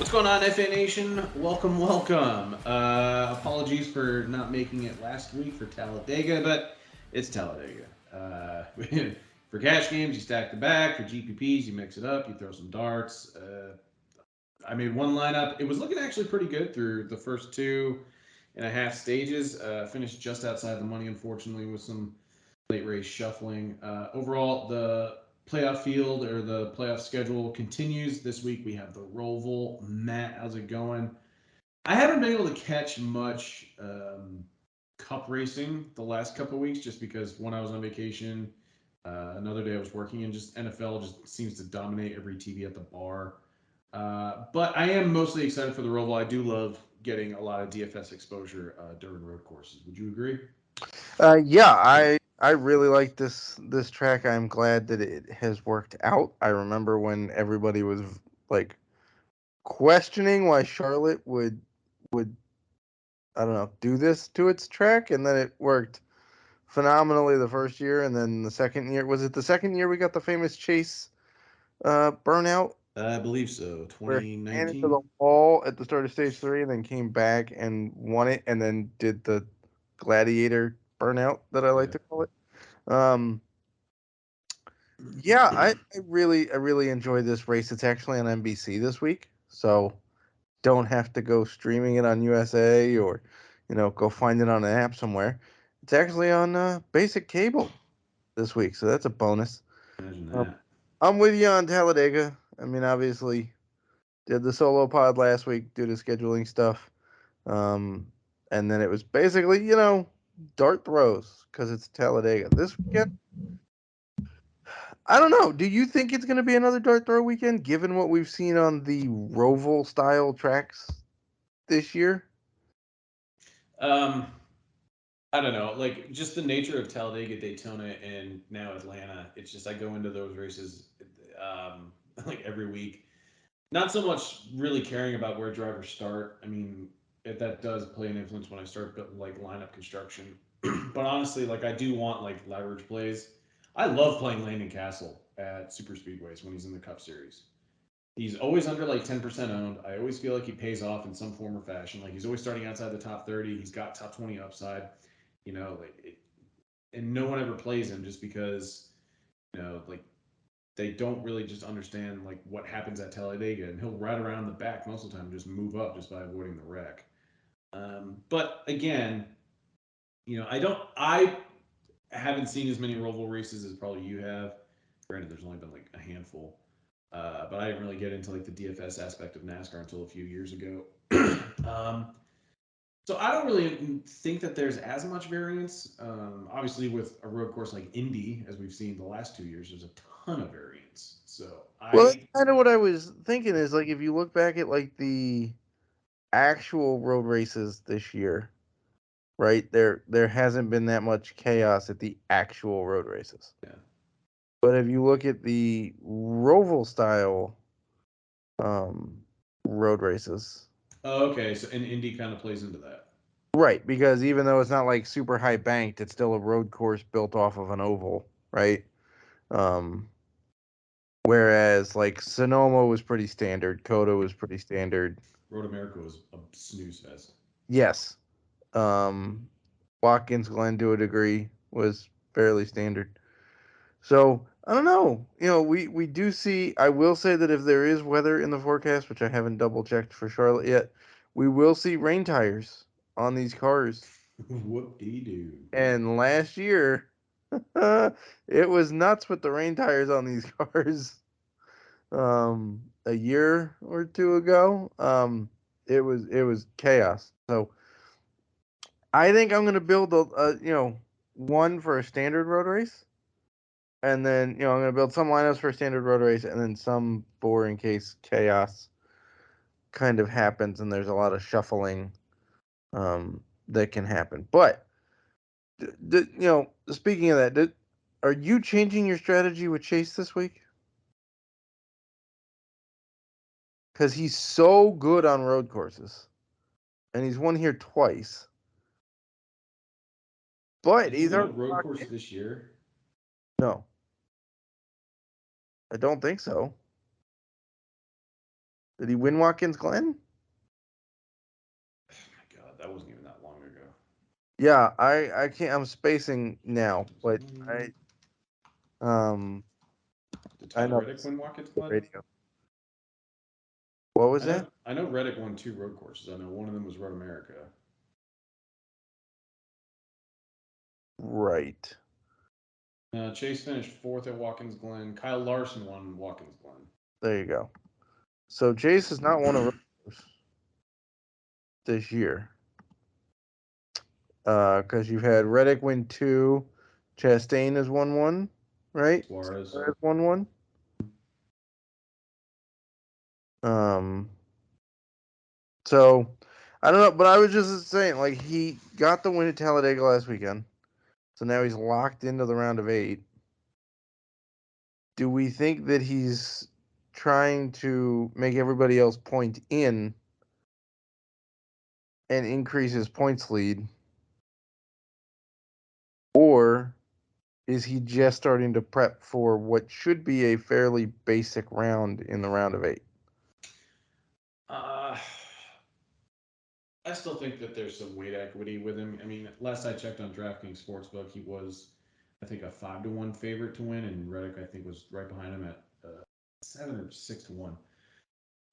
What's going on, FA Nation? Welcome, welcome. Apologies for not making it last week for Talladega, but it's Talladega. For cash games, you stack the back. For GPPs, you mix it up. You throw some darts. I made one lineup. It was looking actually pretty good through the first 2.5 stages. Finished just outside the money, unfortunately, with some late race shuffling. Overall, the playoff field or the playoff schedule continues. This week we have the Roval. Matt, how's it going? I haven't been able to catch much cup racing the last couple of weeks just because when I was on vacation, another day I was working, and just NFL just seems to dominate every TV at the bar. But I am mostly excited for the Roval. I do love getting a lot of DFS exposure during road courses. Would you agree? I really like this track. I'm glad that it has worked out. I remember when everybody was like questioning why Charlotte would I don't know do this to its track, and then it worked phenomenally the first year, and then the second year, was it the second year we got the famous chase burnout I believe so. where he ran into the 2019. wall at the start of stage three and then came back and won it, and then did the gladiator burnout that I like Yeah. to call it. Um, Yeah, I really enjoy this race. It's actually on NBC this week, so don't have to go streaming it on USA or, go find it on an app somewhere. It's actually on basic cable this week, so that's a bonus. Imagine Um, that. I'm with you on Talladega. I mean, obviously, did the solo pod last week due to scheduling stuff, um, and then it was basically, dart throws because it's Talladega this weekend. I don't know. Do you think it's going to be another dart throw weekend, given what we've seen on the Roval style tracks this year? Um, I don't know. Like just the nature of Talladega, Daytona, and now Atlanta. It's just I go into those races like every week. Not so much really caring about where drivers start. I mean, that does play an influence when I start like lineup construction. But honestly, like I do want like leverage plays. I love playing Landon Castle at super speedways when he's in the Cup Series. He's always under like 10% owned. I always feel like he pays off in some form or fashion. Like he's always starting outside the top 30. He's got top 20 upside. And no one ever plays him just because like they don't really just understand like what happens at Talladega, and he'll ride around the back most of the time and just move up just by avoiding the wreck. But again, I haven't seen as many Roval races as probably you have. Granted, there's only been like a handful. But I didn't really get into like the DFS aspect of NASCAR until a few years ago. um, so I don't really think that there's as much variance. Obviously, with a road course like Indy, as we've seen the last 2 years, there's a ton of variance. So Well, that's I, kind of what I was thinking. Is like if you look back at like the actual road races this year, right? There hasn't been that much chaos at the actual road races. yeah. But if you look at the Roval style um, road races, Oh, okay. So and Indy kind of plays into that. right? Because even though it's not like super high banked, it's still a road course built off of an oval, right? Um, Whereas like Sonoma was pretty standard, Coda was pretty standard. Road America was a snooze fest. Yes. Um, Watkins Glen to a degree was fairly standard. So I don't know. We do see. I will say that if there is weather in the forecast, which I haven't double checked for Charlotte yet, we will see rain tires on these cars. Whoop dee doo. And last year, it was nuts with the rain tires on these cars. A year or two ago. It was chaos. So I think I'm gonna build one for a standard road race, and then I'm gonna build some lineups for a standard road race, and then some for in case chaos kind of happens and there's a lot of shuffling that can happen. But speaking of that, are you changing your strategy with Chase this week? Because he's so good on road courses, and he's won here twice. But Did he he's win a already road locked course in. this year? No, I don't think so. Did he win Watkins Glen? Oh my God, that wasn't even that long ago. Yeah, I can't. I'm spacing now, but um Did I Tyler know Reddick this win Watkins the Glen? radio. What was I know that? I know Reddick won 2 road courses. I know one of them was Road America. Right. Chase finished fourth at Watkins Glen. Kyle Larson won Watkins Glen. There you go. So Chase is not one of those this year. Because you've had Reddick win 2, Chastain has won 1, right? Suarez. Suarez won 1. Um, so I don't know, but I was just saying, like he got the win at Talladega last weekend, so now he's locked into the round of 8. Do we think that he's trying to make everybody else point in and increase his points lead, or is he just starting to prep for what should be a fairly basic round in the round of 8? Uh, I still think that there's some weight equity with him. I mean, last I checked on DraftKings Sportsbook, he was, I think, a 5-1 favorite to win, and Reddick, I think, was right behind him at 7 or 6-1.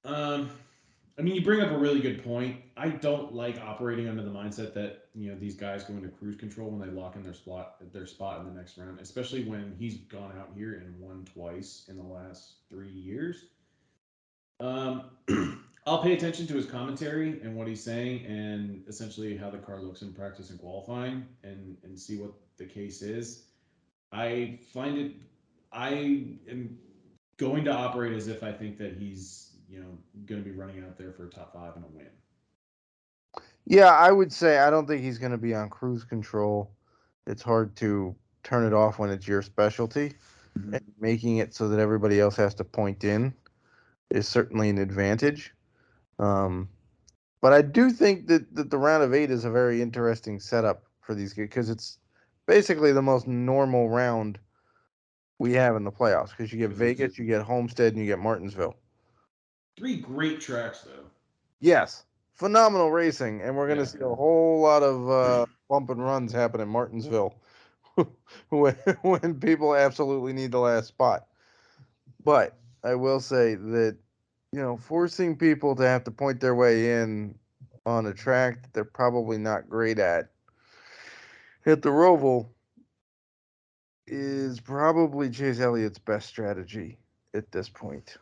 Um, I mean, you bring up a really good point. I don't like operating under the mindset that these guys go into cruise control when they lock in their spot in the next round, especially when he's gone out here and won twice in the last 3 years. Um, I'll pay attention to his commentary and what he's saying, and essentially how the car looks in practice and qualifying, and see what the case is. I find it. I am going to operate as if I think that he's going to be running out there for a top 5 and a win. Yeah, I would say I don't think he's going to be on cruise control. It's hard to turn it off when it's your specialty. Mm-hmm. And making it so that everybody else has to point in is certainly an advantage. Um, but I do think that the round of 8 is a very interesting setup for these guys because it's basically the most normal round we have in the playoffs because you get Because it's Vegas, you get Homestead, and you get Martinsville. 3 great tracks, though. Yes, phenomenal racing, and we're going to Yeah. see a whole lot of bump and runs happen in Martinsville when people absolutely need the last spot. But I will say that forcing people to have to point their way in on a track that they're probably not great at the Roval is probably Chase Elliott's best strategy at this point.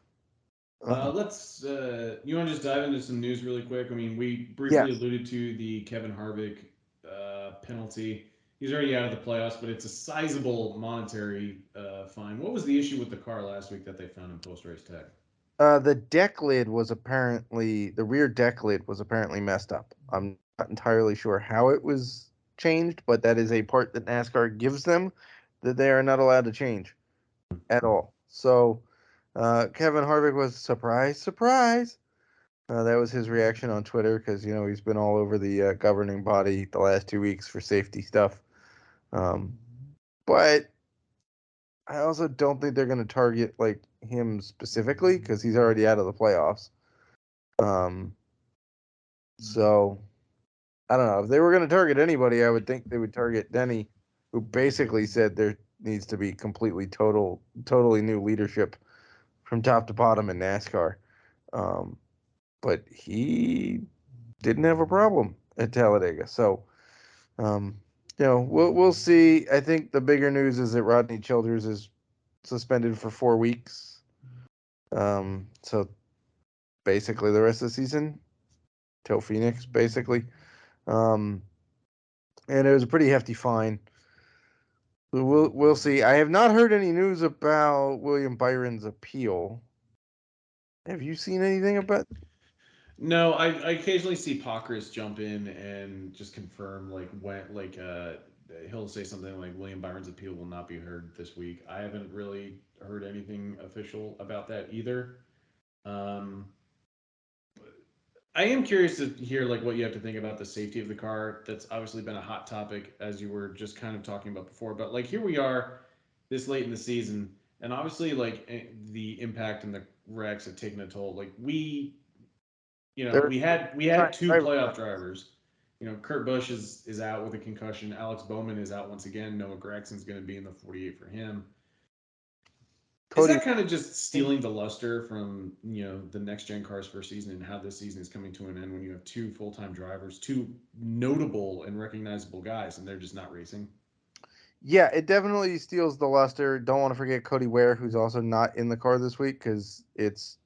Let's. You want to just dive into some news really quick? I mean, we briefly Yes. alluded to the Kevin Harvick penalty. He's already out of the playoffs, but it's a sizable monetary fine. What was the issue with the car last week that they found in post race tech? The rear deck lid was apparently messed up. I'm not entirely sure how it was changed, but that is a part that NASCAR gives them that they are not allowed to change at all. So Kevin Harvick was surprise, surprise. That was his reaction on Twitter because he's been all over the governing body the last 2 weeks for safety stuff. Um, but I also don't think they're going to target like him specifically because he's already out of the playoffs. Um, so I don't know if they were going to target anybody. I would think they would target Denny, who basically said there needs to be totally new leadership from top to bottom in NASCAR. Um, but he didn't have a problem at Talladega. So, um, we'll see. I think the bigger news is that Rodney Childers is suspended for 4 weeks. So basically the rest of the season till Phoenix, basically. Um, and it was a pretty hefty fine. We'll see. I have not heard any news about William Byron's appeal. Have you seen anything about? No, I occasionally see Pockris jump in and just confirm he'll say something like William Byron's appeal will not be heard this week. I haven't really heard anything official about that either. Um, I am curious to hear what you have to think about the safety of the car. That's obviously been a hot topic as you were just kind of talking about before. But here we are, this late in the season, and obviously the impact and the wrecks have taken a toll. Like They're we had two driver playoff friendly. drivers. Kurt Busch is out with a concussion. Alex Bowman is out once again. Noah Gragson's going to be in the 48 for him. Is Cody, that kind of just stealing the luster from the next gen cars first season and how this season is coming to an end when you have two full time drivers, two notable and recognizable guys, and they're just not racing? yeah, it definitely steals the luster. Don't want to forget Cody Ware, who's also not in the car this week because it's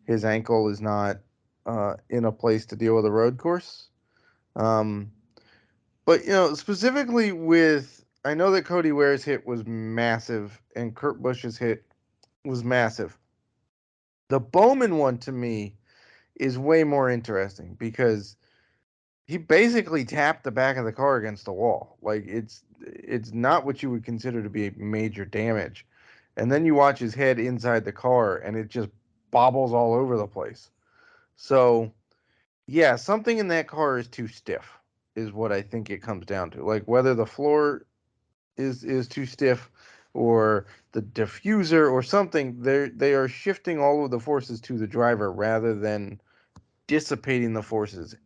his ankle is not in a place to deal with a road course. Um, but specifically with, I know that Cody Ware's hit was massive and Kurt Busch's hit was massive. The Bowman one to me is way more interesting because he basically tapped the back of the car against the wall. Like it's not what you would consider to be major damage. And then you watch his head inside the car and it just bobbles all over the place. So, yeah, something in that car is too stiff is what I think it comes down to. Like whether the floor is too stiff or the diffuser or something, they are shifting all of the forces to the driver rather than dissipating the forces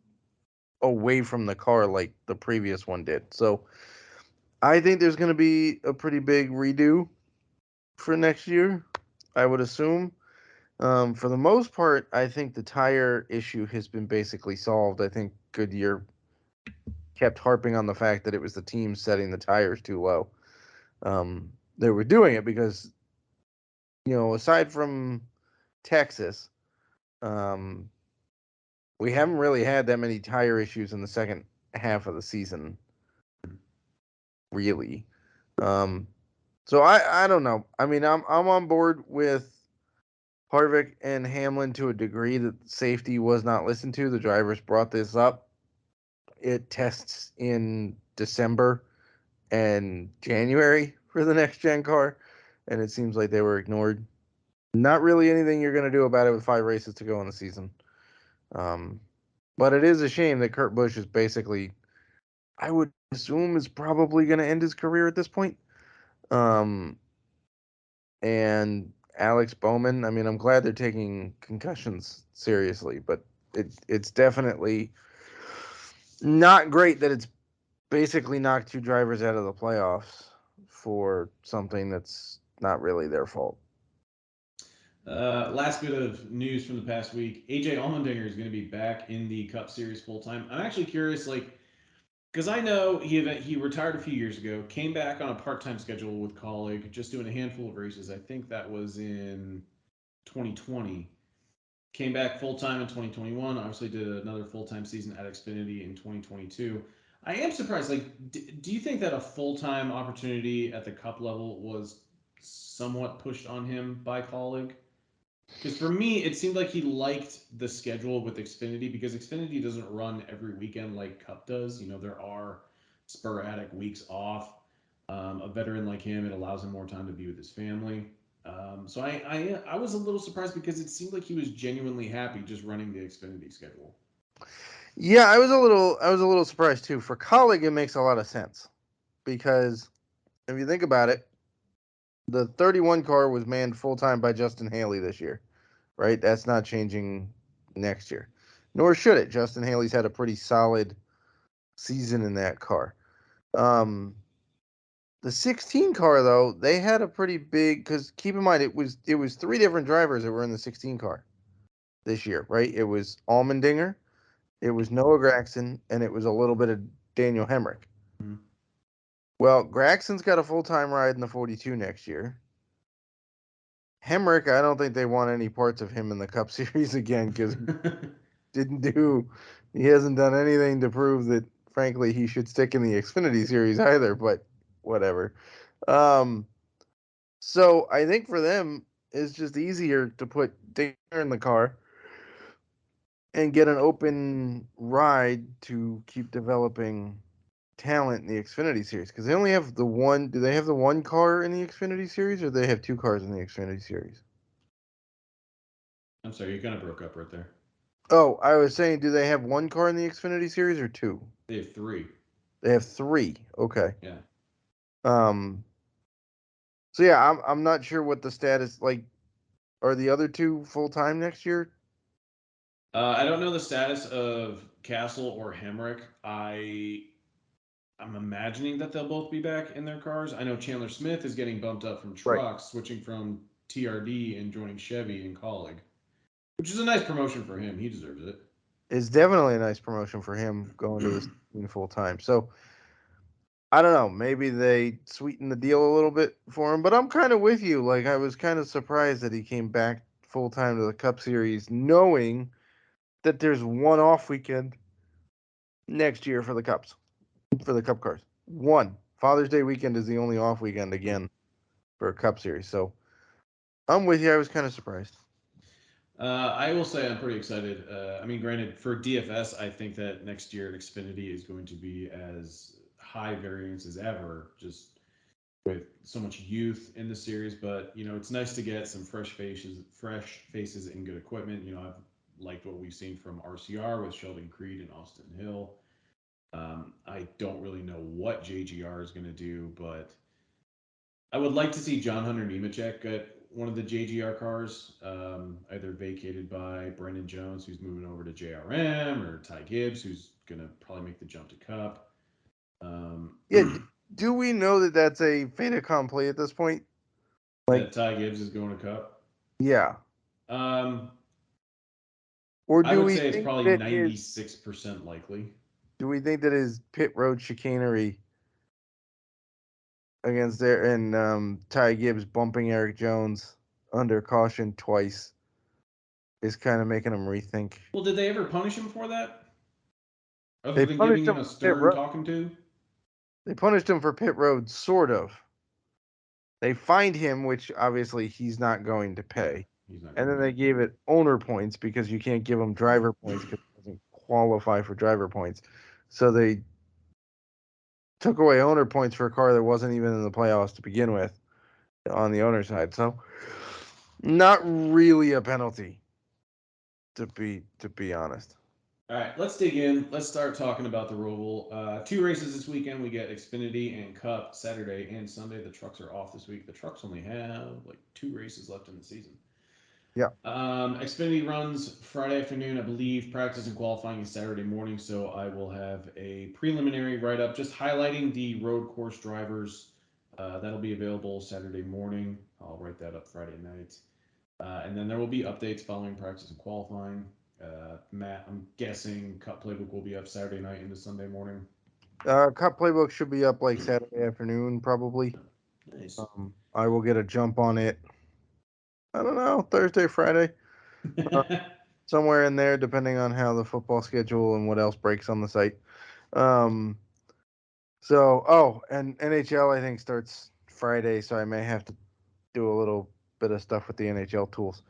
away from the car like the previous one did. So I think there's going to be a pretty big redo for next year, I would assume. For the most part, I think the tire issue has been basically solved. I think Goodyear kept harping on the fact that it was the team setting the tires too low. They were doing it because, aside from Texas, um, we haven't really had that many tire issues in the second half of the season, really. Um, so I don't know. I mean, I'm on board with Harvick and Hamlin to a degree that safety was not listened to. The drivers brought this up. It tests in December and January for the next gen car, and it seems like they were ignored. Not really anything you're going to do about it with 5 races to go in the season. Um, but it is a shame that Kurt Busch is basically, I would assume, is probably going to end his career at this point. Um, and Alex Bowman. I mean, I'm glad they're taking concussions seriously, but it's definitely not great that it's basically knocked two drivers out of the playoffs for something that's not really their fault. Last bit of news from the past week: AJ Allmendinger is going to be back in the Cup Series full time. I'm actually curious, because I know he retired a few years ago, came back on a part time schedule with colleague, just doing a handful of races. I think that was in 2020. Came back full time in 2021. Obviously, did another full time season at Xfinity in 2022. I am surprised. Do you think that a full time opportunity at the Cup level was somewhat pushed on him by colleague? Because for me, it seemed like he liked the schedule with Xfinity because Xfinity doesn't run every weekend like Cup does. There are sporadic weeks off. A veteran like him, it allows him more time to be with his family. So I was a little surprised because it seemed like he was genuinely happy just running the Xfinity schedule. Yeah, I was a little surprised too. For colleague, it makes a lot of sense because if you think about it, the 31 car was manned full time by Justin Haley this year, right? That's not changing next year, nor should it. Justin Haley's had a pretty solid season in that car. Um, the 16 car though, they had a pretty big because keep in mind it was three different drivers that were in the 16 car this year, right? It was Allmendinger, it was Noah Gragson, and it was a little bit of Daniel Hemrick. Mhm. Well, Gragson's got a full time ride in the 42 next year. Hemrick, I don't think they want any parts of him in the Cup Series again because didn't do, he hasn't done anything to prove that, frankly, he should stick in the Xfinity Series either. But whatever. Um, so I think for them, it's just easier to put Dana in the car and get an open ride to keep developing talent in the Xfinity Series because they only have the one. Do they have the one car in the Xfinity Series, or do they have two cars in the Xfinity Series? I'm sorry, you kind of broke up right there. Oh, I was saying, do they have one car in the Xfinity Series or two? They have three. They have three. Okay. Yeah. Um. So yeah, I'm not sure what the status like. Are the other two full time next year? I don't know the status of Castle or Hemrick. I'm imagining that they'll both be back in their cars. I know Chandler Smith is getting bumped up from Right. trucks, switching from TRD and joining Chevy in Colleague, which is a nice promotion for him. He deserves it. It's definitely a nice promotion for him going to this team full time. So I don't know. Maybe they sweeten the deal a little bit for him, but I'm kind of with you. Like I was kind of surprised that he came back full time to the Cup Series, knowing that there's one off weekend next year for the Cup cars. One Father's Day weekend is the only off weekend again for a Cup Series. So I'm with you. I was kind of surprised. I will say I'm pretty excited. I mean, granted, for DFS, I think that next year Xfinity is going to be as high variance as ever, just with so much youth in the series. But it's nice to get some fresh faces, and good equipment. I've liked what we've seen from RCR with Sheldon Creed and Austin Hill. I don't really know what JGR is going to do, but I would like to see John Hunter Nemechek get one of the JGR cars, either vacated by Brendan Jones, who's moving over to JRM, or Ty Gibbs, who's going to probably make the jump to Cup. Yeah. Do we know that that's a fait accompli at this point? Like, That Ty Gibbs is going to Cup. yeah. Um, Or I do would we say it's think probably that his 96% likely. do we think that his pit road chicanery against there and Ty Gibbs bumping Eric Jones under caution twice is kind of making him rethink? Well, did they ever punish him for that? Other They than giving punished him him a for pit stern road. talking to? They punished him for pit road, sort of. They fined him, which obviously he's not going to Yeah, pay. he's not And going then to they pay. gave it owner points because you can't give him driver points because he doesn't qualify for driver points. So they took away owner points for a car that wasn't even in the playoffs to begin with on the owner side. So not really a penalty to be honest. All right, let's dig in. Let's start talking about the Roval. Two races this weekend. We get Xfinity and Cup Saturday and Sunday. The trucks are off this week. The trucks only have like two races left in the season. Yeah. Xfinity runs Friday afternoon, I believe. Practice and qualifying is Saturday morning. So I will have a preliminary write up just highlighting the road course drivers. That'll be available Saturday morning. I'll write that up Friday night. And then there will be updates following practice and qualifying. Matt, I'm guessing Cup Playbook will be up Saturday night into Sunday morning. Cup playbook should be up like Saturday afternoon probably. Nice. I will get a jump on it. I don't know, Thursday, Friday, uh, somewhere in there, depending on how the football schedule and what else breaks on the site. Um, and NHL I think starts Friday, so I may have to do a little bit of stuff with the NHL tools.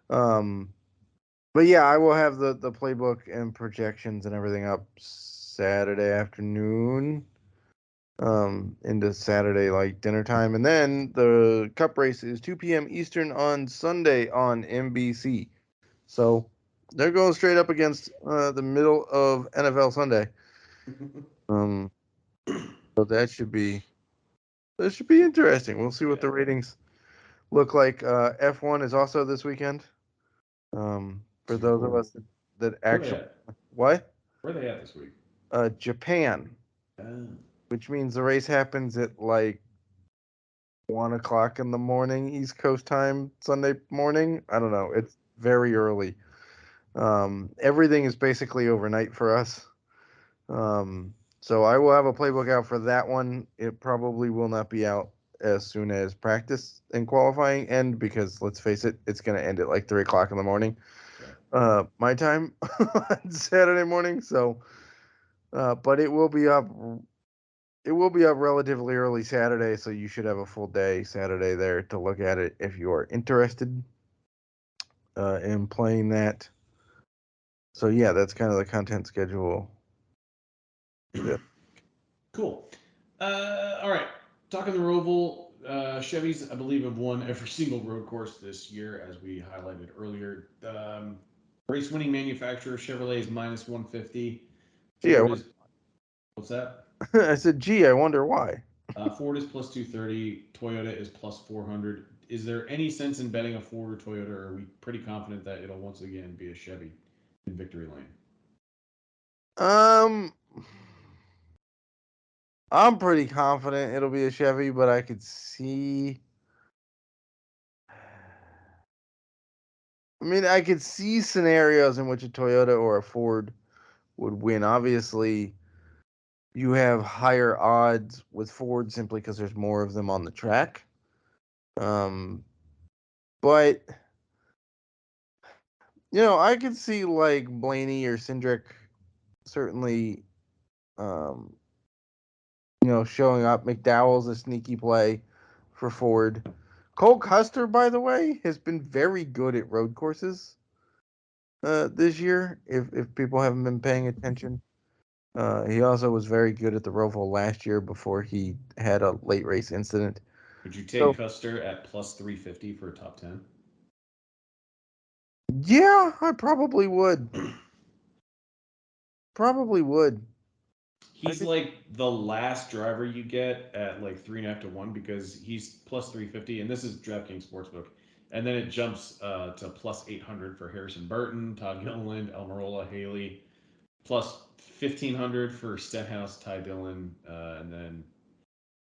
Um, but yeah, I will have the playbook and projections and everything up Saturday afternoon, into Saturday like dinner time, and then the Cup race is 2 p.m. Eastern on Sunday on NBC. So they're going straight up against the middle of NFL Sunday. Um, so that should be interesting. We'll see what Yeah. the ratings look like. F1 is also this weekend. For those of us that Where are they actually at? what Where are they at this week? Japan, Uh, which means the race happens at like 1 o'clock in the morning East Coast time Sunday morning. I don't know. It's very early. Everything is basically overnight for us. So I will have a playbook out for that one. It probably will not be out as soon as practice and qualifying end because let's face it, it's going to end at like 3 o'clock in the morning, my time on Saturday morning. So, but it will be up. It will be up relatively early Saturday, so you should have a full day Saturday there to look at it if you are interested in playing that. So yeah, that's kind of the content schedule. Yeah. Cool. All right. Talking the Roval, Chevys, I believe, have won every single road course this year, as we highlighted earlier. Race winning manufacturer Chevrolet is minus 150. Yeah. Ford is, what's that? I said, gee, I wonder why. Ford is plus 230. Toyota is plus 400. Is there any sense in betting a Ford or Toyota, or are we pretty confident that it'll once again be a Chevy in victory lane? Um, I'm pretty confident it'll be a Chevy, but I could see. I could see scenarios in which a Toyota or a Ford would win. Obviously, you have higher odds with Ford simply because there's more of them on the track. But I could see like Blaney or Cindric certainly, um, showing up. McDowell's a sneaky play for Ford. Cole Custer, by the way, has been very good at road courses this year. If people haven't been paying attention, he also was very good at the Roval last year before he had a late race incident. Would you So take Custer at plus 350 for a top 10? yeah, I probably would. Probably would. I He's think. like the last driver you get at like 3.5 to 1 because he's plus 350, and this is DraftKings Sportsbook. And then it jumps to plus 800 for Harrison Burton, Todd Gilliland, Almirola, Haley, plus 1,500 for Stenhouse, Ty Dillon, and then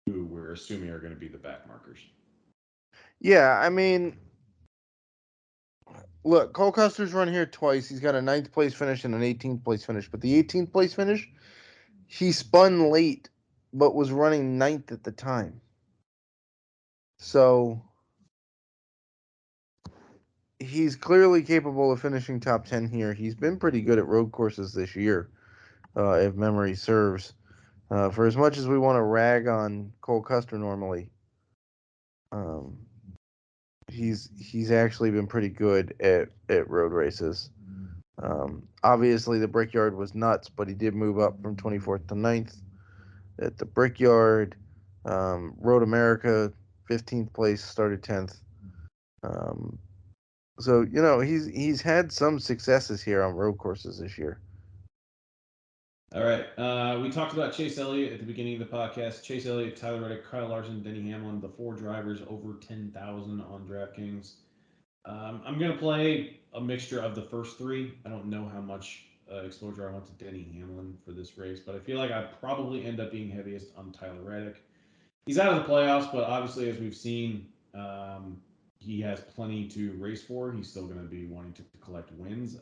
who we're assuming are going to be the back markers. Yeah, look, Cole Custer's run here twice. He's got a ninth place finish and an 18th place finish. But the 18th place finish, he spun late, but was running ninth at the time. So he's clearly capable of finishing top 10 here. He's been pretty good at road courses this year, if memory serves. For as much as we want to rag on Cole Custer normally, um, he's actually been pretty good at road races. Obviously, the Brickyard was nuts, but he did move up from 24th to 9th at the Brickyard. Road America, 15th place, started 10th. Um, so he's had some successes here on road courses this year. All right. We talked about Chase Elliott at the beginning of the podcast. Chase Elliott, Tyler Reddick, Kyle Larson, Denny Hamlin, the four drivers over 10,000 on DraftKings. I'm going to play a mixture of the first three. I don't know how much exposure I want to Denny Hamlin for this race, but I feel like I probably end up being heaviest on Tyler Reddick. He's out of the playoffs, but obviously, as we've seen, he has plenty to race for. He's still going to be wanting to collect wins.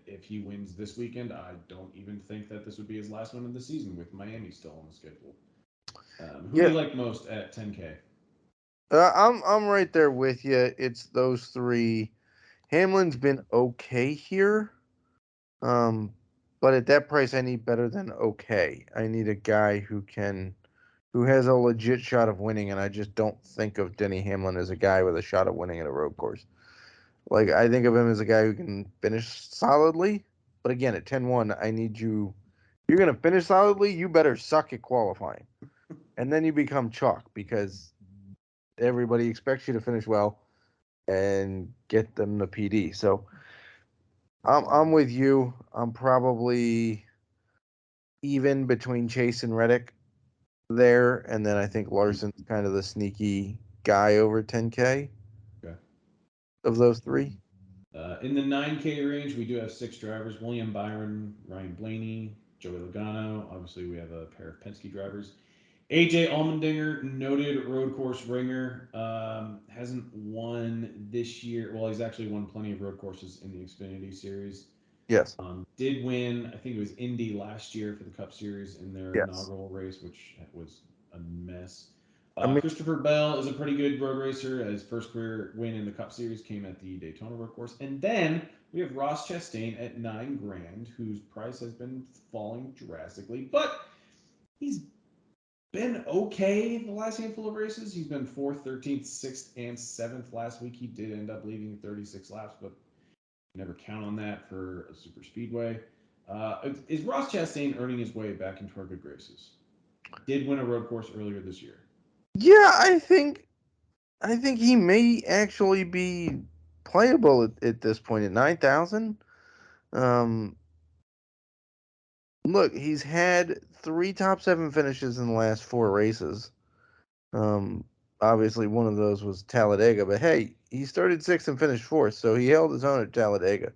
If he wins this weekend, I don't even think that this would be his last one of the season with Miami still on the schedule. Who do Yeah, you like most at 10K? I'm right there with you. It's those three. Hamlin's been okay here, um, but at that price, I need better than okay. I need a guy who has a legit shot of winning, and I just don't think of Denny Hamlin as a guy with a shot of winning at a road course. Like I think of him as a guy who can finish solidly, but again, at 10-1, I need you. You're gonna finish solidly. You better suck at qualifying, and then you become chalk because everybody expects you to finish well and get them the PD. So I'm with you. I'm probably even between Chase and Reddick there, and then I think Larson's kind of the sneaky guy over 10K Okay. of those three. In the 9K range, we do have six drivers: William Byron, Ryan Blaney, Joey Logano. Obviously, we have a pair of Penske drivers. AJ Allmendinger, noted road course ringer, hasn't won this year. Well, he's actually won plenty of road courses in the Xfinity Series. Yes. Did win, I think it was Indy last year for the Cup Series in their Yes. inaugural race, which was a mess. I mean, Christopher Bell is a pretty good road racer. His first career win in the Cup Series came at the Daytona Road Course. And then we have Ross Chastain at 9 grand, whose price has been falling drastically, but he's been okay the last handful of races. He's been 4th, 13th, 6th, and 7th last week. He did end up leading 36 laps, but never count on that for a super speedway. Is Ross Chastain earning his way back into our good graces? Did win a road course earlier this year. yeah, I think he may actually be playable at this point at 9,000. Um, Look, he's had three top seven finishes in the last four races. Um, Obviously, one of those was Talladega, but hey, he started sixth and finished fourth, so he held his own at Talladega.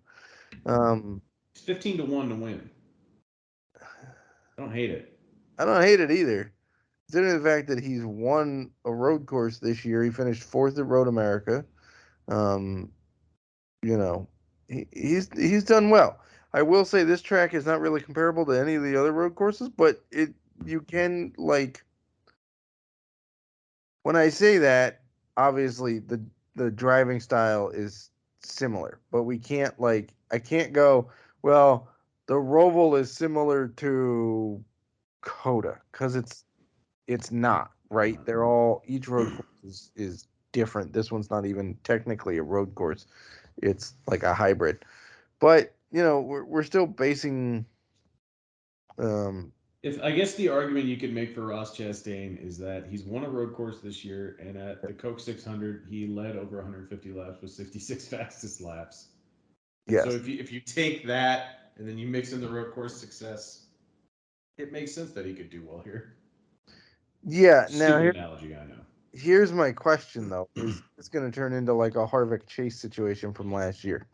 Um, It's 15 to 1 to win. I don't hate it. I don't hate it either. Considering the fact that he's won a road course this year, he finished fourth at Road America. Um, you know, he's done well. I will say this track is not really comparable to any of the other road courses, but it you can like when I say that, obviously the driving style is similar, but we can't like I can't go, well, the Roval is similar to Coda because it's not, right? They're all each road course is different. This one's not even technically a road course. It's like a hybrid. But, we're still basing um If I guess the argument you could make for Ross Chastain is that he's won a road course this year, and at the Coke 600, he led over 150 laps with 66 fastest laps. So yes. if you take that and then you mix in the road course success, it makes sense that he could do well here. Yeah, now Stupid analogy, I know. here's my question though. Is this going to turn into like a Harvick Chase situation from last year?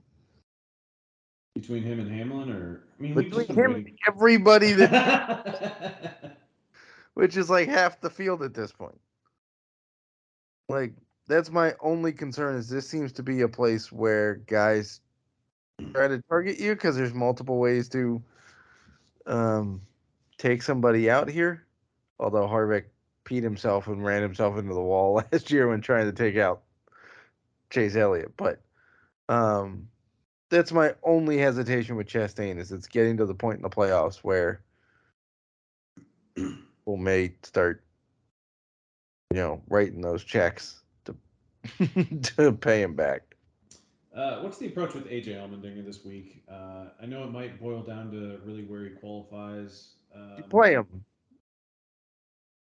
Between him and Hamlin, or I mean, we've Between just been him and waiting. everybody that which is like half the field at this point. Like that's my only concern is this seems to be a place where guys try to target you because there's multiple ways to um, take somebody out here. Although Harvick peed himself and ran himself into the wall last year when trying to take out Chase Elliott. But um, that's my only hesitation with Chastain is it's getting to the point in the playoffs where people may start, writing those checks to to pay him back. What's the approach with AJ Allmendinger this week? I know it might boil down to really where he qualifies. You play him.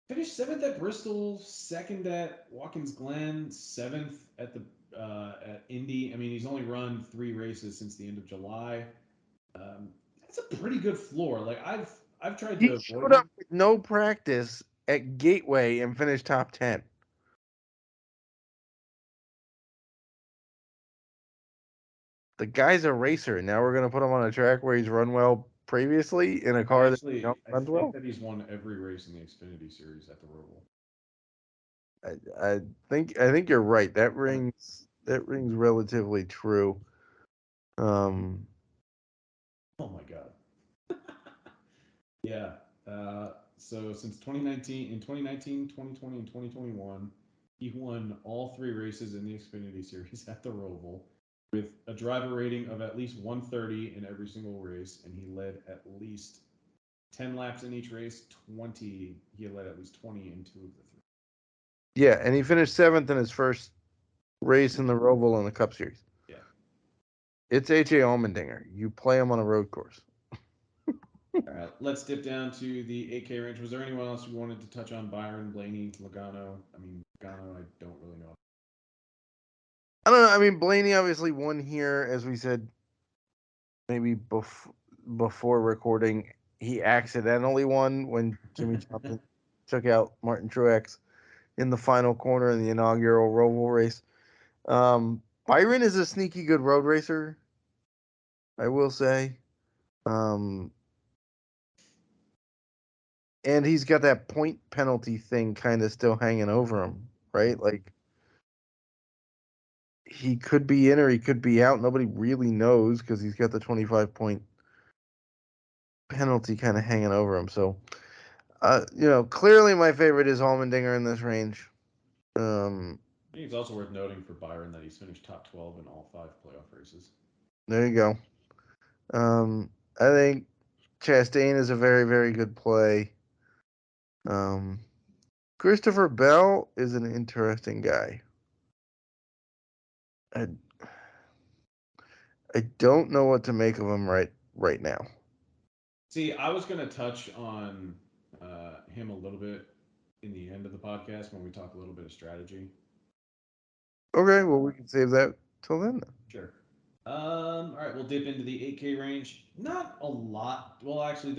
Finished seventh at Bristol, second at Watkins Glen, seventh at the at Indy. I mean, he's only run 3 races since the end of July. Um, that's a pretty good floor. Like I've tried He to avoid showed up him. with no practice at Gateway and finished top 10. The guy's a racer. Now we're going to put him on a track where he's run well previously in a car that I runs think well. that he's won every race in the Xfinity Series at the Roval. I think you're right. That rings relatively true. Um, Oh my god. Yeah. So since 2019, in 2019, 2020, and 2021, he won all 3 races in the Xfinity Series at the Roval with a driver rating of at least 130 in every single race, and he led at least 10 laps in each race. 20, he led at least 20 in 2 of the 3. yeah, and he finished seventh in his first race in the Roval in the Cup Series. Yeah. It's AJ Allmendinger. You play him on a road course. All right, let's dip down to the 8K range. Was there anyone else you wanted to touch on? Byron, Blaney, Logano? I mean, Logano, I don't really know. I don't know. I mean, Blaney obviously won here, as we said, maybe before recording. He accidentally won when Jimmy Johnson took out Martin Truex in the final corner in the inaugural Roval race. Byron is a sneaky good road racer, I will say. Um, and he's got that point penalty thing kind of still hanging over him, right? Like he could be in or he could be out. Nobody really knows because he's got the 25-point penalty kind of hanging over him. So, clearly my favorite is Allmendinger in this range. I think it's also worth noting for Byron that he's finished top 12 in all 5 playoff races. There you go. I think Chastain is a very, very good play. Um, Christopher Bell is an interesting guy. I I don't know what to make of him right now. See, I was going to touch on him a little bit in the end of the podcast when we talk a little bit of strategy. Okay, well we can save that till then. Sure. All right, we'll dip into the 8K range. Not a lot. Well, actually,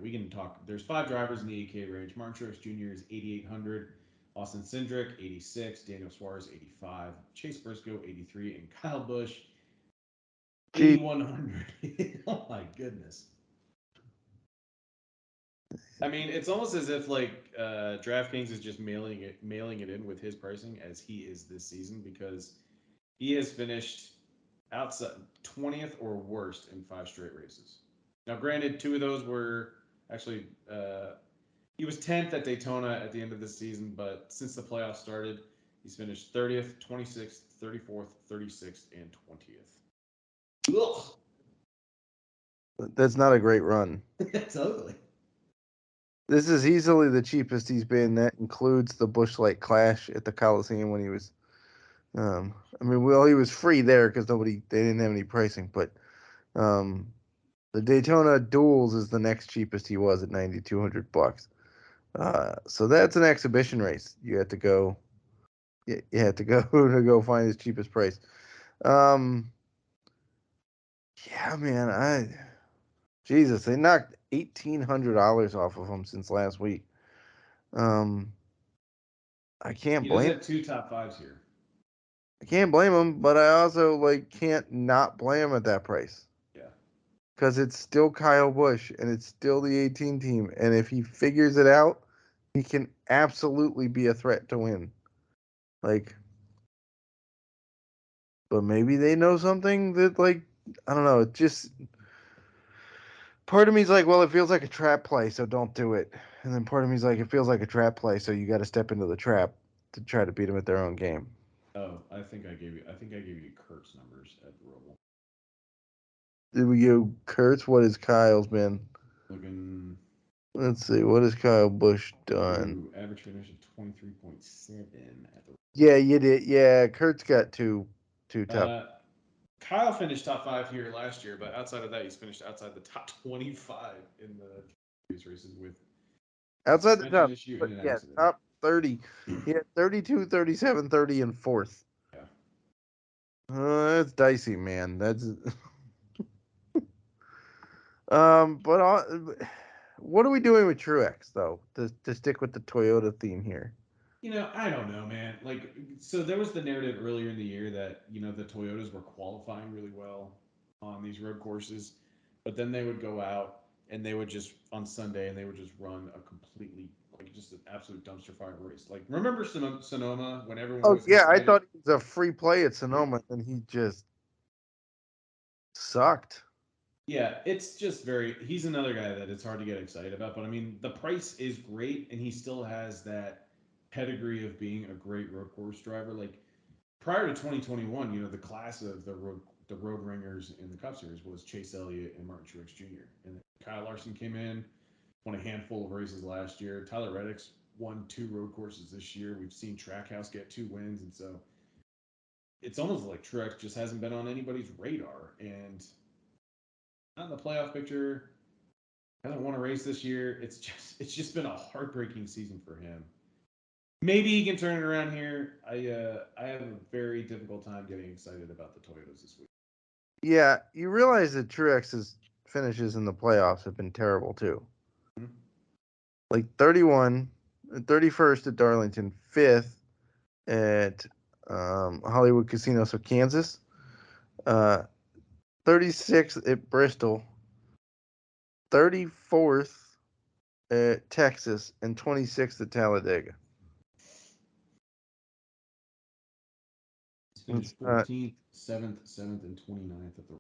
we can talk. There's 5 drivers in the 8K range. Martin Truex Jr. is 8,800. Austin Cindric, 86. Daniel Suarez, 85. Chase Briscoe, 83. And Kyle Busch, Gee, 8,100. Oh my goodness. I mean, it's almost as if like DraftKings is just mailing it in with his pricing as he is this season because he has finished outside 20th or worst in 5 straight races. Now, granted, 2 of those were actually he was 10th at Daytona at the end of the season, but since the playoffs started, he's finished 30th, 26th, 34th, 36th, and 20th. Ugh. that's not a great run. That's ugly. This is easily the cheapest he's been. That includes the Busch Light Clash at the Coliseum when he was. I mean, well, he was free there because they didn't have any pricing. But the Daytona Duels is the next cheapest he was at $9,200. So that's an exhibition race. You had to go. You had to go to go find his cheapest price. Um, yeah, man, Jesus, they knocked $1,800 off of him since last week. Um, I can't He does blame. have 2 top 5s here. I can't blame him, but I also can't not blame him at that price Yeah. because it's still Kyle Busch and it's still the 18 team, and if he figures it out, he can absolutely be a threat to win. Like, but maybe they know something that I don't know. It just part of me's like, well, it feels like a trap play, so don't do it. And then part of me's like, it feels like a trap play, so you got to step into the trap to try to beat them at their own game. Oh, I think I gave you Kurt's numbers at the Roval. Did we go Kurtz? What has Kyle's been? Looking Let's see. What has Kyle Busch done? average finish of 23.7 at the. Yeah, you did. Yeah, Kurt's got two top. Kyle finished top 5 here last year, but outside of that, he's finished outside the top 25 in the previous races with a Outside the suspension top, issue but and an yeah, accident. top 30. He had 32, 37, 30, and fourth. Yeah. That's dicey, man. That's but what are we doing with Truex though? To stick with the Toyota theme here. I don't know, man. Like, so there was the narrative earlier in the year that, the Toyotas were qualifying really well on these road courses, but then they would go out and they would just, on Sunday, and they would just run a completely, like, just an absolute dumpster fire race. Like, remember Sonoma when everyone Oh was yeah, I hyping it? thought he was a free play at Sonoma, and he just sucked. Yeah, it's just he's another guy that it's hard to get excited about, but I mean, the price is great, and he still has that pedigree of being a great road course driver. Like, prior to 2021, the class of the road ringers in the Cup Series was Chase Elliott and Martin Truex Jr. And Kyle Larson came in, won a handful of races last year. Tyler Reddick's won 2 road courses this year. We've seen Trackhouse get 2 wins, and so it's almost like Truex just hasn't been on anybody's radar and not in the playoff picture. Hasn't won a race this year. It's just been a heartbreaking season for him. Maybe he can turn it around here. I have a very difficult time getting excited about the Toyotas this week. Yeah, you realize that Truex's finishes in the playoffs have been terrible too. Mhm. Like 31, 31st at Darlington, 5th at Hollywood Casino, so Kansas, uh, 36th at Bristol, 34th at Texas, and 26th at Talladega. He's finished 14th, 7th, 7th, and 29th at the.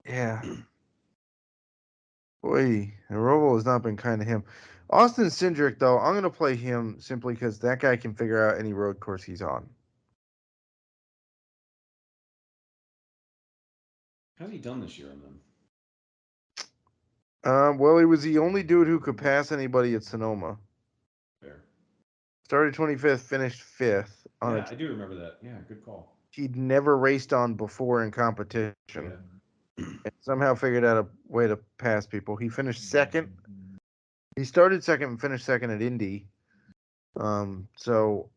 Yeah, boy, Roval has not been kind to him. Austin Cindric, though, I'm going to play him simply because that guy can figure out any road course he's on. How's he done this year on them? Well, he was the only dude who could pass anybody at Sonoma. Fair. Started 25th, finished 5th on Yeah, a I do remember that. Yeah, good call. he'd never raced on before in competition. Yeah. And somehow figured out a way to pass people. He finished second. He started second and finished second at Indy. So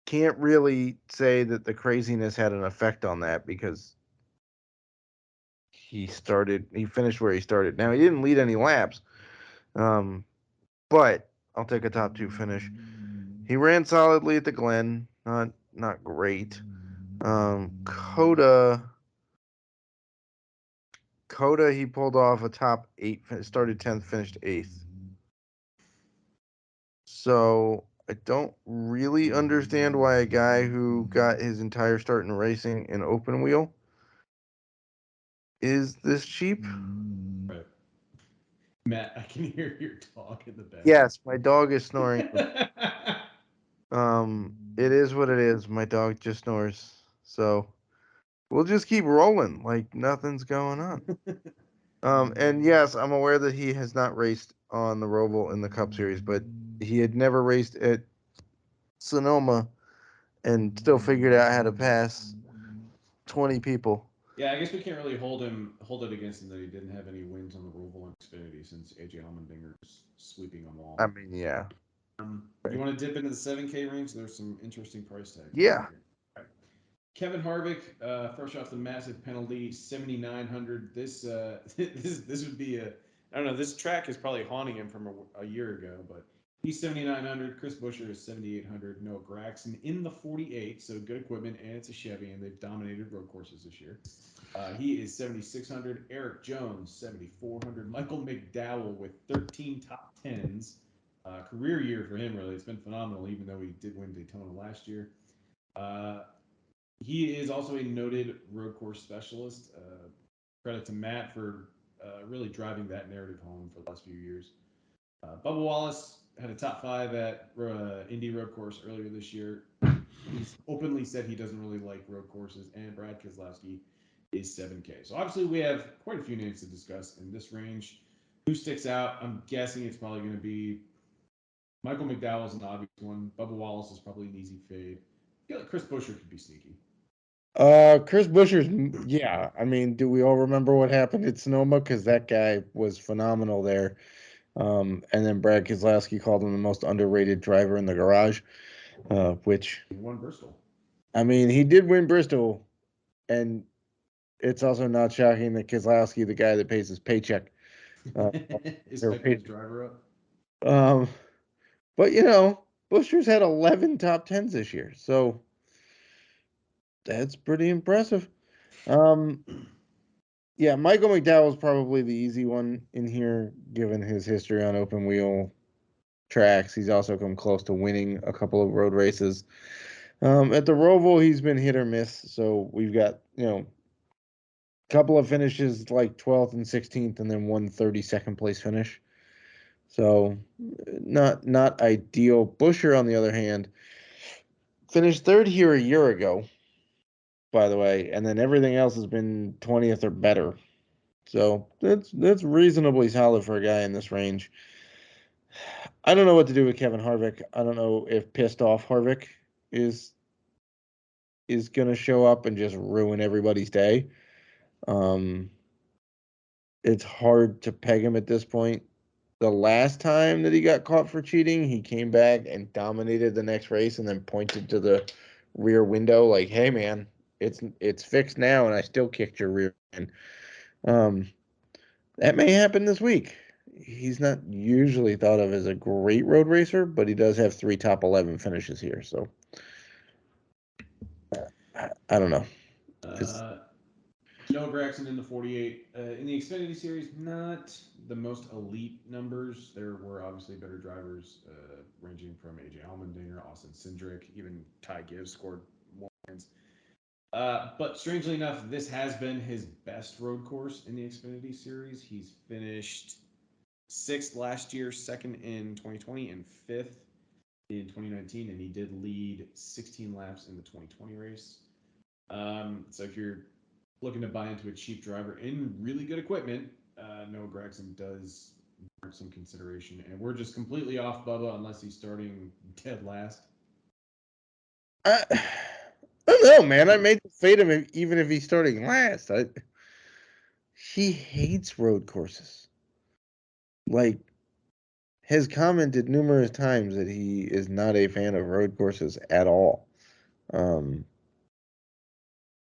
can't really say that the craziness had an effect on that because he finished where he started. Now he didn't lead any laps. But I'll take a top 2 finish. He ran solidly at the Glen, not great. Coda, he pulled off a top 8, started 10th, finished 8th. So I don't really understand why a guy who got his entire start in racing in open wheel is this cheap. Right. Matt, I can hear your dog in the back. Yes, my dog is snoring. It is what it is. My dog just snores. So we'll just keep rolling like nothing's going on. And yes, I'm aware that he has not raced on the Roval in the Cup Series, but he had never raced at Sonoma and still figured out how to pass 20 people. Yeah, I guess we can't really hold it against him that he didn't have any wins on the Roval and Xfinity since AJ Allmendinger's sweeping them all. I mean, yeah. You want to dip into the 7K range? There's some interesting price tags. Yeah. Here. Right. Kevin Harvick, fresh off the massive penalty, 7,900. This this would be a I don't know. This track is probably haunting him from a year ago, but he's 7,900. Chris Buescher is 7,800. Noah Gragson in the 48, so good equipment, and it's a Chevy, and they've dominated road courses this year. He is 7,600. Eric Jones, 7,400. Michael McDowell with 13 top tens. Career year for him, really. It's been phenomenal, even though he did win Daytona last year. He is also a noted road course specialist. Credit to Matt for really driving that narrative home for the last few years. Bubba Wallace had a top 5 at Indy Road Course earlier this year. He's openly said he doesn't really like road courses, and Brad Keselowski is 7K. So obviously we have quite a few names to discuss in this range. Who sticks out? I'm guessing it's probably going to be Michael McDowell is an obvious one. Bubba Wallace is probably an easy fade. I feel like Chris Buescher could be sneaky. Chris Buescher's, yeah. I mean, do we all remember what happened at Sonoma? Because that guy was phenomenal there. And then Brad Keselowski called him the most underrated driver in the garage, which He won Bristol. I mean, he did win Bristol, and it's also not shocking that Keselowski, the guy that pays his paycheck, is their hyping his paycheck. driver up. But Buescher's had 11 top tens this year, so that's pretty impressive. Yeah, Michael McDowell's probably the easy one in here, given his history on open wheel tracks. He's also come close to winning a couple of road races. At the Roval, he's been hit or miss. So we've got, a couple of finishes like 12th and 16th, and then one 32nd place finish. So not ideal. Buescher, on the other hand, finished third here a year ago, by the way, and then everything else has been 20th or better. So that's reasonably solid for a guy in this range. I don't know what to do with Kevin Harvick. I don't know if pissed off Harvick is gonna show up and just ruin everybody's day. It's hard to peg him at this point. The last time that he got caught for cheating, he came back and dominated the next race and then pointed to the rear window like, "Hey man, it's fixed now and I still kicked your rear end." That may happen this week. He's not usually thought of as a great road racer, but he does have 3 top 11 finishes here. So I don't know. Noah Gragson in the 48. In the Xfinity Series, not the most elite numbers. There were obviously better drivers, ranging from AJ Allmendinger, Austin Cindric, even Ty Gibbs scored more wins. But strangely enough, this has been his best road course in the Xfinity Series. He's finished 6th last year, 2nd in 2020, and 5th in 2019, and he did lead 16 laps in the 2020 race. So if you're looking to buy into a cheap driver in really good equipment, Noah Gragson does warrant some consideration. And we're just completely off Bubba unless he's starting dead last. I don't know, man. I may fade him even if he's starting last. He hates road courses. Like, has commented numerous times that he is not a fan of road courses at all.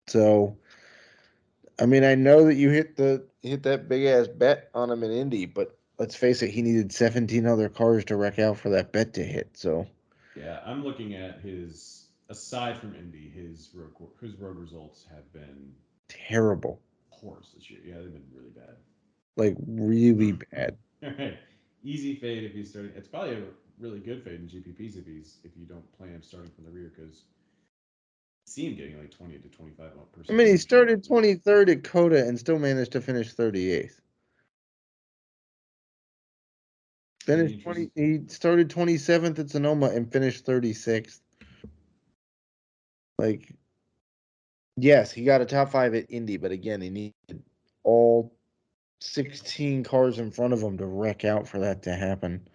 So I mean, I know that you hit that big ass bet on him in Indy, but let's face it, he needed 17 other cars to wreck out for that bet to hit. So Yeah, I'm looking at his. Aside from Indy, his road results have been Terrible. horrors this year. Yeah, they've been really bad. Like really bad. All right, easy fade if he's starting. It's probably a really good fade in GPPs if you don't plan him starting from the rear because see him getting like 20 to 25 I percent mean, he ownership. started 23rd at Coda and still managed to finish 38th. Any Finished interest? 20. He started 27th at Sonoma and finished 36th. Like, yes, he got a top five at Indy, but again, he needed all 16 cars in front of him to wreck out for that to happen.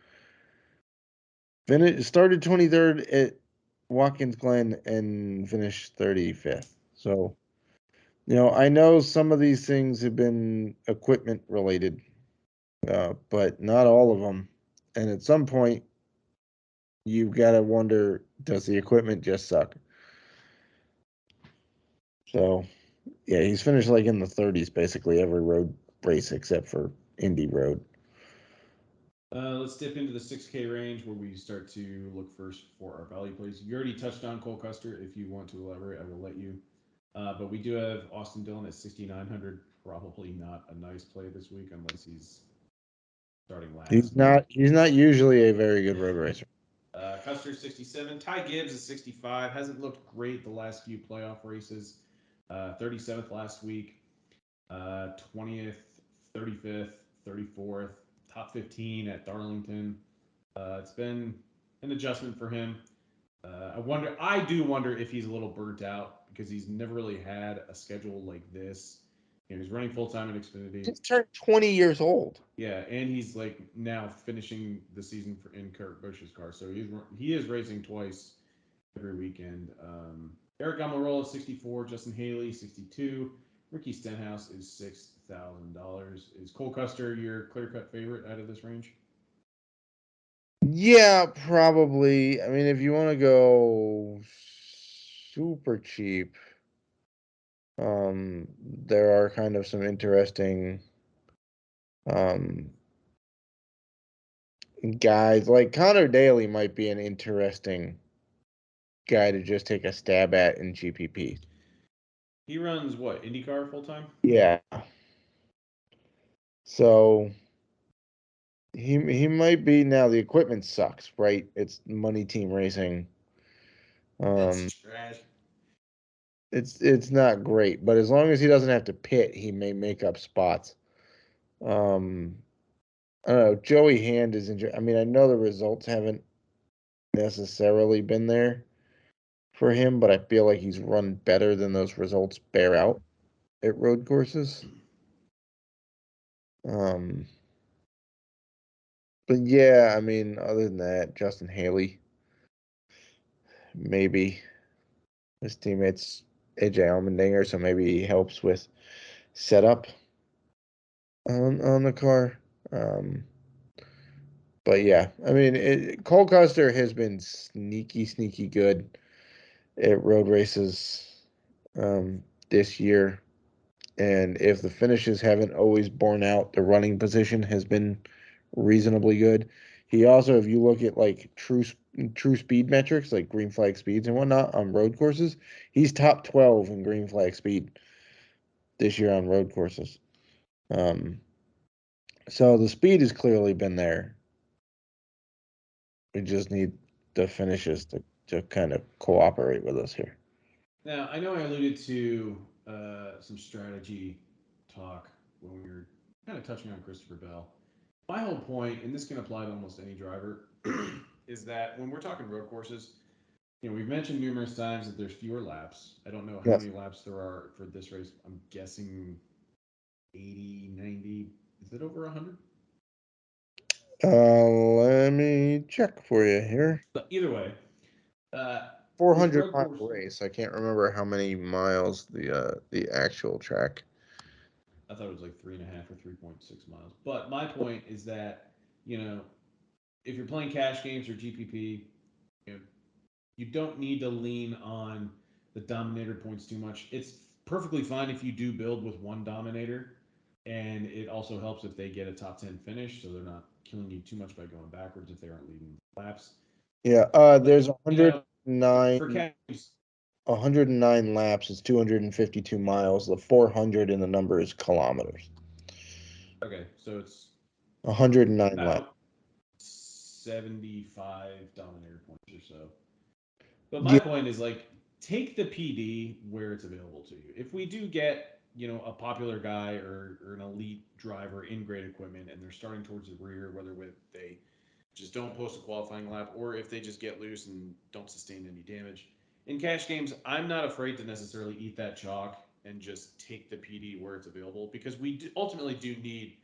Started 23rd at Watkins Glen and finished 35th. So, I know some of these things have been equipment related, but not all of them. And at some point, you've got to wonder, does the equipment just suck? So, yeah, he's finished like in the 30s basically every road race except for Indy Road. Let's dip into the 6K range where we start to look first for our value plays. You already touched on Cole Custer. If you want to elaborate, I will let you. But we do have Austin Dillon at 6,900. Probably not a nice play this week unless he's starting He's last. not he's not usually a very good road racer. Custer 67. Ty Gibbs is 65. Hasn't looked great the last few playoff races. 37th last week. 20th, 35th, 34th, top 15 at Darlington. It's been an adjustment for him. I do wonder if he's a little burnt out because he's never really had a schedule like this. He's running full time in Xfinity. Just turned 20 years old. Yeah, and he's like now finishing the season in Kurt Busch's car, so he is racing twice every weekend. Eric Almirola 64, Justin Haley 62, Ricky Stenhouse is $6,000. Is Cole Custer your clear cut favorite out of this range? Yeah, probably. I mean, if you want to go super cheap, there are kind of some interesting um guys. Like Connor Daly might be an interesting guy to just take a stab at in GPP. He runs what IndyCar full time. Yeah. So he might be now. The equipment sucks, right? It's money team racing. It's Um, trash. it's not great, but as long as he doesn't have to pit, he may make up spots. Um, I don't know. Joey Hand is I mean, I know the results haven't necessarily been there for him, but I feel like he's run better than those results bear out at road courses. Um, but yeah, I mean, other than that, Justin Haley, maybe his teammates AJ Allmendinger, so maybe he helps with setup on the car. Um, but yeah, I mean, Cole Custer has been sneaky good at road races this year. And if the finishes haven't always borne out, the running position has been reasonably good. He also, if you look at like true speed metrics, like green flag speeds and whatnot on road courses, he's top 12 in green flag speed this year on road courses. Um, so the speed has clearly been there. We just need the finishes to kind of cooperate with us here. Now I know I alluded to some strategy talk when we were kind of touching on Christopher Bell. My whole point, and this can apply to almost any driver, is that when we're talking road courses, we've mentioned numerous times that there's fewer laps. I don't know how Yes. many laps there are for this race. I'm guessing 80, 90. Is it over 100? Let me check for you here. But either way, with 400 road mile course, race. I can't remember how many miles the actual track. I thought it was like 3.5 or 3.6 miles. But my point is that, you know, if you're playing cash games or GPP, you know, you don't need to lean on the dominator points too much. It's perfectly fine if you do build with one dominator, and it also helps if they get a top 10 finish, so they're not killing you too much by going backwards if they aren't leading laps. Yeah, there's You know, for 109, cash games, 109 laps is 252 miles. The 400 in the number is kilometers. okay, so it's 109 laps. about 75 dominator points or so. But my Yeah, point is like take the PD where it's available to you. If we do get a popular guy or an elite driver in great equipment and they're starting towards the rear, whether they just don't post a qualifying lap or if they just get loose and don't sustain any damage. In cash games, I'm not afraid to necessarily eat that chalk and just take the PD where it's available because ultimately do need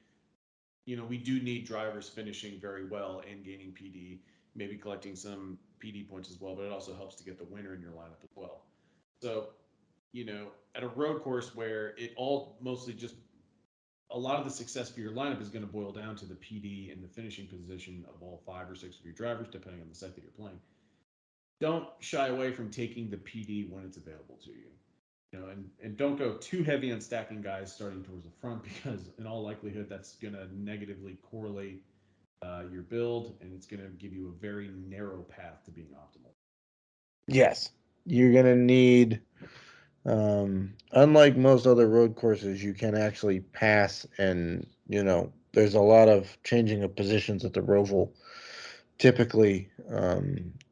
we do need drivers finishing very well and gaining PD, maybe collecting some PD points as well, but it also helps to get the winner in your lineup as well. So, at a road course where it all mostly just a lot of the success for your lineup is going to boil down to the PD and the finishing position of all 5 or 6 of your drivers, depending on the set that you're playing. Don't shy away from taking the PD when it's available to you. And don't go too heavy on stacking guys starting towards the front because in all likelihood that's going to negatively correlate your build and it's going to give you a very narrow path to being optimal. yes. You're gonna need, unlike most other road courses, you can actually pass, and there's a lot of changing of positions at the Roval, typically,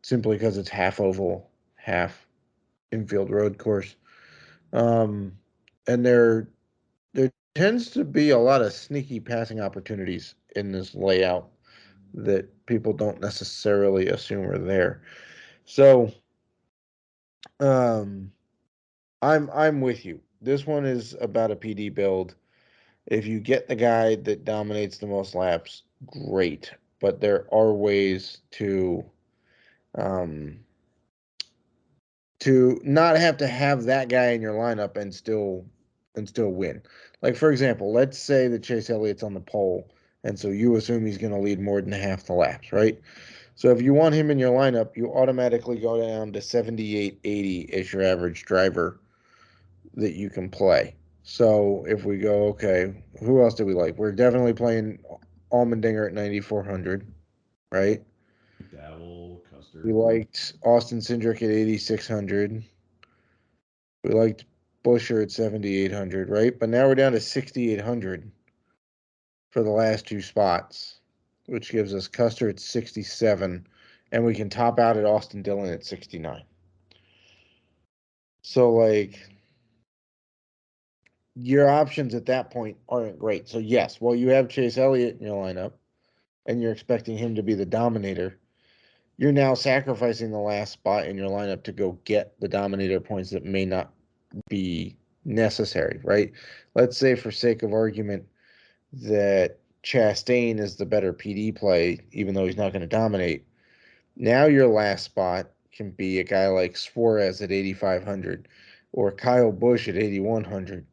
simply because it's half oval, half infield road course. Um, and there tends to be a lot of sneaky passing opportunities in this layout that people don't necessarily assume are there. So, um, I'm with you. This one is about a PD build. If you get the guy that dominates the most laps, great. But there are ways um, to not have to have that guy in your lineup and still win. Like for example, let's say that Chase Elliott's on the pole, and so you assume he's going to lead more than half the laps, right? So if you want him in your lineup, you automatically go down to 78, 80 as your average driver that you can play. So if we go, okay, who else do we like? We're definitely playing Allmendinger at 9,400, right? Dabble, We Custer. liked Austin Cindric at 8,600. We liked Busher at 7,800, right? But now we're down to 6,800 for the last two spots, which gives us Custer at 67, and we can top out at Austin Dillon at 69. So, like, your options at that point aren't great. So, yes, while you have Chase Elliott in your lineup and you're expecting him to be the dominator, you're now sacrificing the last spot in your lineup to go get the dominator points that may not be necessary, right? Let's say, for sake of argument, that Chastain is the better PD play, even though he's not going to dominate. Now your last spot can be a guy like Suarez at 8,500, or Kyle Busch at 8,100,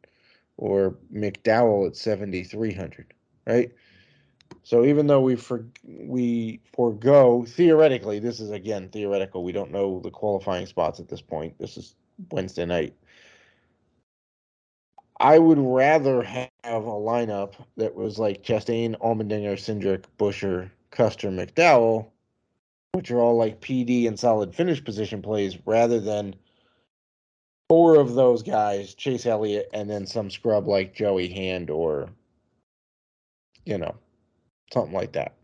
or McDowell at 7,300, right? So even though we forego, theoretically, this is again theoretical. We don't know the qualifying spots at this point. This is Wednesday night. I would rather have a lineup that was like Chastain, Allmendinger, Cindric, Busher, Custer, McDowell, which are all like PD and solid finish position plays, rather than four of those guys, Chase Elliott, and then some scrub like Joey Hand or, you know, something like that.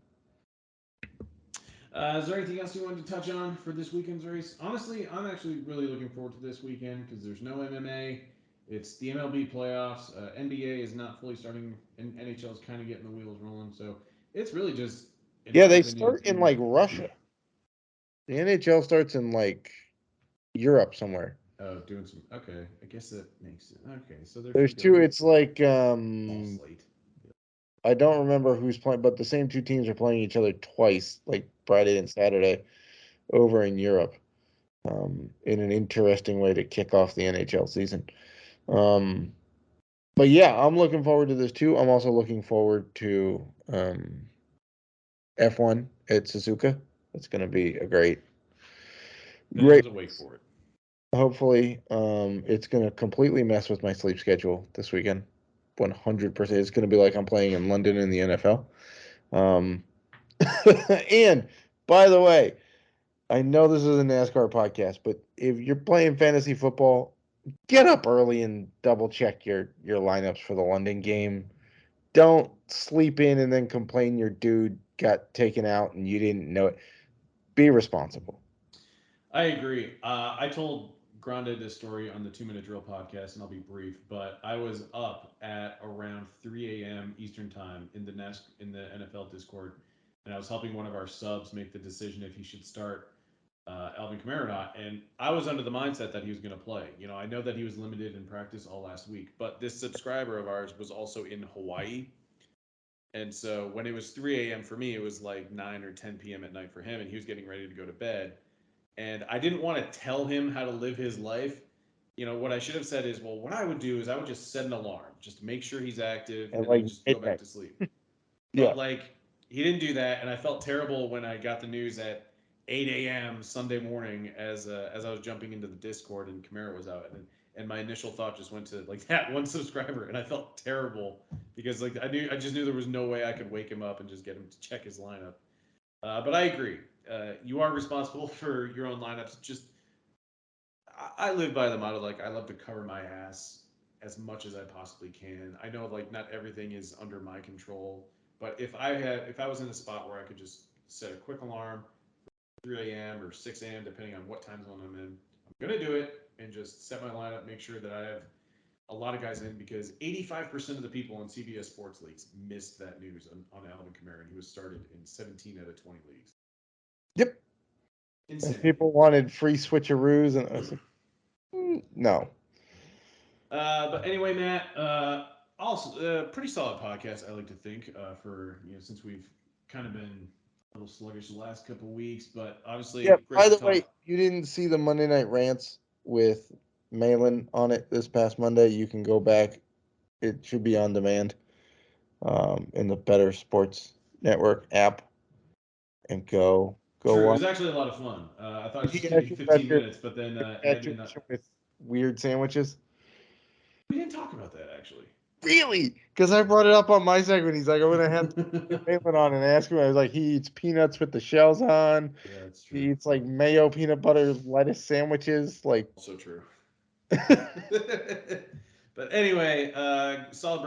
Is there anything else you wanted to touch on for this weekend's race? Honestly, I'm actually really looking forward to this weekend because there's no MMA. It's the MLB playoffs. NBA is not fully starting, and NHL is kind of getting the wheels rolling. So it's really just, in Yeah, my they opinion, start in like Russia. The NHL starts in like Europe somewhere. doing some. Okay, I guess that makes it. Okay, so they're There's two. freaking It's like fall slate. I don't remember who's playing, but the same two teams are playing each other twice, like Friday and Saturday, over in Europe, in an interesting way to kick off the NHL season. Um, but yeah, I'm looking forward to this too. I'm also looking forward to F1 at Suzuka. It's going to be a If great. anyone's awake for it. Hopefully, it's going to completely mess with my sleep schedule this weekend. 100%. It's going to be like I'm playing in London in the NFL. Um, and by the way, I know this is a NASCAR podcast, but if you're playing fantasy football, get up early and double check your lineups for the London game. Don't sleep in and then complain your dude got taken out and you didn't know it. Be responsible. I agree. I told Grande this story on the 2 Minute Drill podcast, and I'll be brief. But I was up at around 3 a.m. Eastern time in the NFL Discord, and I was helping one of our subs make the decision if he should start Alvin Kamara or not. And I was under the mindset that he was going to play. You know, I know that he was limited in practice all last week, but this subscriber of ours was also in Hawaii. And so when it was 3 a.m. for me, it was like 9 or 10 p.m. at night for him, and he was getting ready to go to bed. And I didn't want to tell him how to live his life. You know, what I should have said is, well, what I would do is I would just set an alarm, just to make sure he's active, And and then like just go back midnight. to sleep. Yeah. But like, he didn't do that, and I felt terrible when I got the news at 8 a.m. Sunday morning as I was jumping into the Discord and Camaro was out, and my initial thought just went to like that one subscriber, and I felt terrible because like I just knew there was no way I could wake him up and just get him to check his lineup. But I agree. You are responsible for your own lineups. Just I live by the motto like I love to cover my ass as much as I possibly can. I know like not everything is under my control, but if I was in a spot where I could just set a quick alarm, 3 a.m. or 6 a.m. depending on what time zone I'm in, I'm gonna do it and just set my lineup, make sure that I have a lot of guys in because 85% of the people in CBS Sports leagues missed that news on Alvin Kamara, and he was started in 17 out of 20 leagues. Yep. And Insanity. people wanted free switcheroos, and I was like, no. But anyway, Matt, also pretty solid podcast. I like to think for since we've kind of been a little sluggish the last couple weeks, but Yeah. obviously great By to the way, talk. you didn't see the Monday Night Rants with Malin on it this past Monday. You can go back. It should be on demand in the Better Sports Network app and go True, it watch. was actually a lot of fun. I thought it was He just gonna asked be you about 15 your minutes, but then admin. infatuation with weird sandwiches. We didn't talk about that actually. Really? Because I brought it up on my segment. He's like, I'm gonna have to get Malin on and ask him. I was like, he eats peanuts with the shells on. Yeah, that's true. He eats like mayo, peanut butter, lettuce sandwiches. Like, Also true. But anyway, solid